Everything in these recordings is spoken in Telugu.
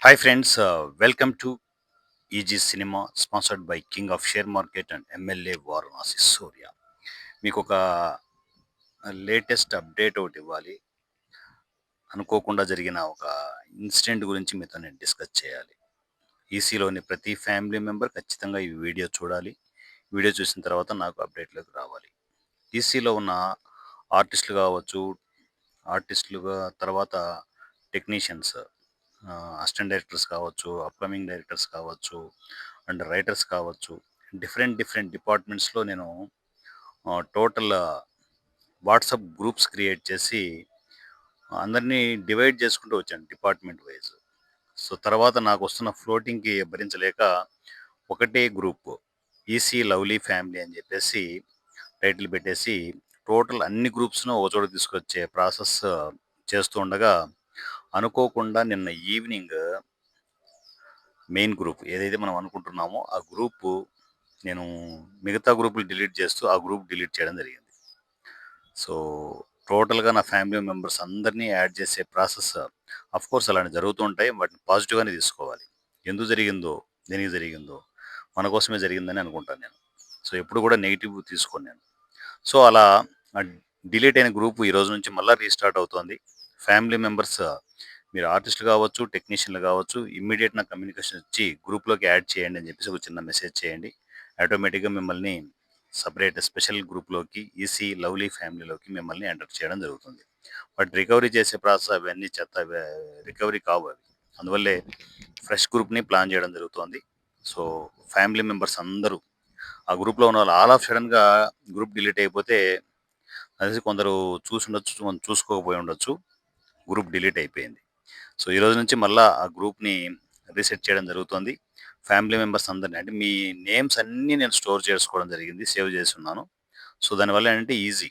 Hi friends, welcome to EG Cinema, sponsored by King of Share Market and MLA Varanasi సూర్య. మీకు ఒక లేటెస్ట్ అప్డేట్ ఒకటి ఇవ్వాలి. అనుకోకుండా జరిగిన ఒక ఇన్సిడెంట్ గురించి మీతో నేను డిస్కస్ చేయాలి. ఈసీలోని ప్రతి ఫ్యామిలీ మెంబర్ ఖచ్చితంగా ఈ వీడియో చూడాలి. వీడియో చూసిన తర్వాత నాకు అప్డేట్లోకి రావాలి. ఈసీలో ఉన్న ఆర్టిస్టులు కావచ్చు, ఆర్టిస్టులుగా తర్వాత టెక్నీషియన్స్, అసిస్టెంట్ డైరెక్టర్స్ కావచ్చు, అప్కమింగ్ డైరెక్టర్స్ కావచ్చు, అండ్ రైటర్స్ కావచ్చు, డిఫరెంట్ డిఫరెంట్ డిపార్ట్మెంట్స్లో నేను టోటల్ వాట్సాప్ గ్రూప్స్ క్రియేట్ చేసి అందరినీ డివైడ్ చేసుకుంటూ వచ్చాను డిపార్ట్మెంట్ వైజ్. సో తర్వాత నాకు వస్తున్న ఫ్లోటింగ్కి భరించలేక ఒకటే గ్రూప్ ఈసీ లవ్లీ ఫ్యామిలీ అని చెప్పేసి టైటిల్ పెట్టేసి టోటల్ అన్ని గ్రూప్స్ను ఒక చోట తీసుకొచ్చే ప్రాసెస్ చేస్తూ ఉండగా అనుకోకుండా నిన్న ఈవినింగ్ మెయిన్ గ్రూప్ ఏదైతే మనం అనుకుంటున్నామో ఆ గ్రూపు నేను మిగతా గ్రూపులు డిలీట్ చేస్తూ ఆ గ్రూప్ డిలీట్ చేయడం జరిగింది. సో టోటల్గా నా ఫ్యామిలీ మెంబర్స్ అందరినీ యాడ్ చేసే ప్రాసెస్ కోర్స్ అలాంటి జరుగుతూ ఉంటాయి. వాటిని పాజిటివ్గానే తీసుకోవాలి. ఎందుకు జరిగిందో, దేనికి జరిగిందో మన కోసమే జరిగిందని అనుకుంటాను నేను. సో ఎప్పుడు కూడా నెగిటివ్ తీసుకోను నేను. సో అలా డిలీట్ అయిన గ్రూప్ ఈ రోజు నుంచి మళ్ళీ రీస్టార్ట్ అవుతోంది. ఫ్యామిలీ మెంబర్స్ మీరు ఆర్టిస్టులు కావచ్చు, టెక్నీషియన్లు కావచ్చు, ఇమ్మీడియట్ నా కమ్యూనికేషన్ ఇచ్చి గ్రూప్లోకి యాడ్ చేయండి అని చెప్పేసి ఒక చిన్న మెసేజ్ చేయండి. ఆటోమేటిక్గా మిమ్మల్ని సపరేట్ స్పెషల్ గ్రూప్లోకి ఈసీ లవ్లీ ఫ్యామిలీలోకి మిమ్మల్ని ఎంటర్ చేయడం జరుగుతుంది. బట్ రికవరీ చేసే ప్రాసెస్ అవన్నీ చెత్త రికవరీ కావు అవి. అందువల్లే ఫ్రెష్ గ్రూప్ని ప్లాన్ చేయడం జరుగుతుంది. సో ఫ్యామిలీ మెంబర్స్ అందరూ ఆ గ్రూప్లో ఉన్న వాళ్ళు ఆల్ ఆఫ్ సడన్గా గ్రూప్ డిలీట్ అయిపోతే అది కొందరు చూసి ఉండొచ్చు, కొందరు చూసుకోకపోయి ఉండొచ్చు. గ్రూప్ డిలీట్ అయిపోయింది. సో ఈ రోజు నుంచి మళ్ళా ఆ గ్రూప్ని రీసెట్ చేయడం జరుగుతుంది. ఫ్యామిలీ మెంబర్స్ అందరినీ అంటే మీ నేమ్స్ అన్నీ నేను స్టోర్ చేసుకోవడం జరిగింది, సేవ్ చేసి ఉన్నాను. సో దానివల్ల ఏంటంటే ఈసీ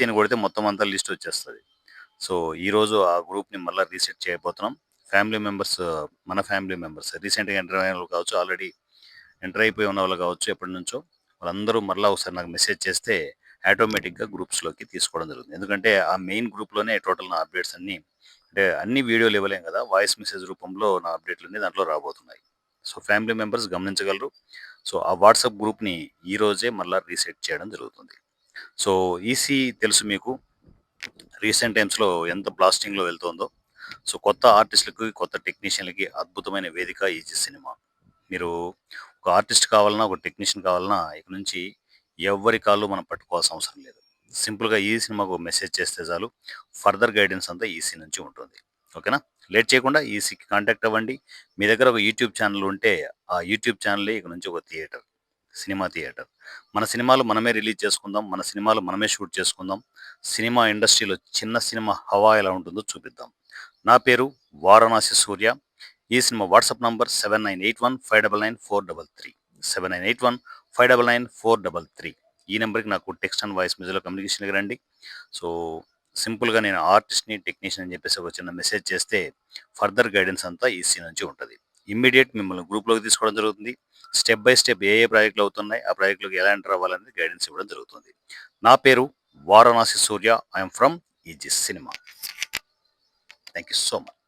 అని కొడితే మొత్తం అంతా లిస్ట్ వచ్చేస్తుంది. సో ఈరోజు ఆ గ్రూప్ని మళ్ళీ రీసెట్ చేయబోతున్నాం. ఫ్యామిలీ మెంబర్స్, మన ఫ్యామిలీ మెంబర్స్ రీసెంట్గా ఎంటర్ అయిన వాళ్ళు కావచ్చు, ఆల్రెడీ ఎంటర్ అయిపోయి ఉన్న వాళ్ళు కావచ్చు, ఎప్పటి నుంచో వాళ్ళందరూ మళ్ళీ ఒకసారి నాకు మెసేజ్ చేస్తే ఆటోమేటిక్గా గ్రూప్స్లోకి తీసుకోవడం జరుగుతుంది. ఎందుకంటే ఆ మెయిన్ గ్రూప్లోనే టోటల్ నా అప్డేట్స్ అన్నీ, అంటే అన్ని వీడియోలు ఇవ్వలేం కదా, వాయిస్ మెసేజ్ రూపంలో నా అప్డేట్లు అన్నీ దాంట్లో రాబోతున్నాయి. సో ఫ్యామిలీ మెంబర్స్ గమనించగలరు. సో ఆ వాట్సాప్ గ్రూప్ని ఈ రోజే మళ్ళీ రీసెట్ చేయడం జరుగుతుంది. సో ఈసీ తెలుసు మీకు, రీసెంట్ టైమ్స్లో ఎంత బ్లాస్టింగ్లో వెళ్తుందో. సో కొత్త ఆర్టిస్టులకి, కొత్త టెక్నీషియన్లకి అద్భుతమైన వేదిక ఈజీ సినిమా. మీరు ఒక ఆర్టిస్ట్ కావాలన్నా, ఒక టెక్నీషియన్ కావాలన్నా ఇక నుంచి ఎవరి కాళ్ళు మనం పట్టుకోవాల్సిన అవసరం లేదు. సింపుల్గా ఈ సినిమాకు ఒక మెసేజ్ చేస్తే చాలు, ఫర్దర్ గైడెన్స్ అంతా ఈసీ నుంచి ఉంటుంది. ఓకేనా? లేట్ చేయకుండా ఈసీకి కాంటాక్ట్ అవ్వండి. మీ దగ్గర ఒక యూట్యూబ్ ఛానల్ ఉంటే ఆ యూట్యూబ్ ఛానలే ఇక నుంచి ఒక థియేటర్, సినిమా థియేటర్. మన సినిమాలు మనమే రిలీజ్ చేసుకుందాం, మన సినిమాలు మనమే షూట్ చేసుకుందాం. సినిమా ఇండస్ట్రీలో చిన్న సినిమా హవా ఎలా ఉంటుందో చూపిద్దాం. నా పేరు వారణాసి సూర్య. ఈ సినిమా వాట్సాప్ నంబర్ 7981599433, 7981599433. ఈ నెంబర్కి నాకు టెక్స్ట్ అండ్ వాయిస్ మెసేజ్లో కమ్యూనికేషన్కి రండి. సో సింపుల్గా నేను ఆర్టిస్ట్ని, టెక్నీషియన్ అని చెప్పేసి ఒక చిన్న మెసేజ్ చేస్తే ఫర్దర్ గైడెన్స్ అంతా ఈసీ నుంచి ఉంటుంది. ఇమ్మీడియట్ మిమ్మల్ని గ్రూప్లోకి తీసుకోవడం జరుగుతుంది. స్టెప్ బై స్టెప్ ఏ ప్రాజెక్టులు అవుతున్నాయి, ఆ ప్రాజెక్టులోకి ఎలా ఎంటర్ అవ్వాలనేది గైడెన్స్ ఇవ్వడం జరుగుతుంది. నా పేరు Varanasi Surya. I'm from easy cinema. Thank you so much.